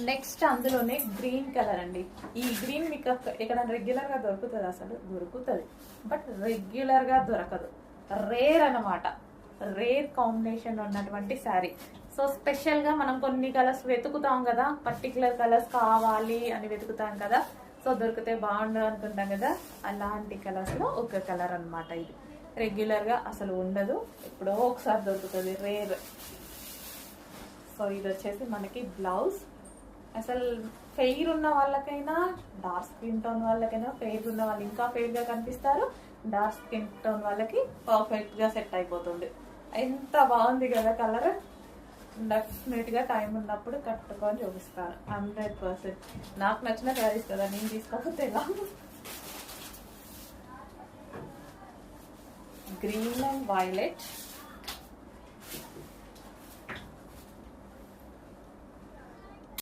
Next అందులోనే green colour అండి. ఈ గ్రీన్ మీకు ఇక్కడ రెగ్యులర్ గా దొరుకుతుంది, అసలు దొరుకుతుంది బట్ రెగ్యులర్ గా దొరకదు, రేర్ అనమాట. రేర్ కాంబినేషన్ ఉన్నటువంటి శారీ. సో స్పెషల్ గా మనం కొన్ని కలర్స్ వెతుకుతాం కదా, పర్టికులర్ కలర్స్ కావాలి అని వెతుకుతాం కదా, సో దొరికితే బాగుండు అనుకుంటాం కదా, అలాంటి కలర్స్ లో ఒక కలర్ అనమాట. ఇది రెగ్యులర్ గా అసలు ఉండదు, ఎప్పుడో ఒకసారి దొరుకుతుంది, రేర్. సో ఇది వచ్చేసి మనకి బ్లౌజ్. అసలు ఫెయిర్ ఉన్న వాళ్ళకైనా, డార్క్ స్కిన్ టోన్ వాళ్ళకైనా, ఫెయిర్ ఉన్న వాళ్ళు ఇంకా ఫెయిర్ గా కనిపిస్తారు, డార్క్ స్కిన్ టోన్ వాళ్ళకి పర్ఫెక్ట్ గా సెట్ అయిపోతుంది. ఎంత బాగుంది కదా కలర్. డెఫినెట్ గా టైం ఉన్నప్పుడు కట్టుకొని చూపిస్తాను 100%. నాకు నచ్చిన శారీస్ కదా, నేను తీసుకోకపోతే ఎలా. Green and violet.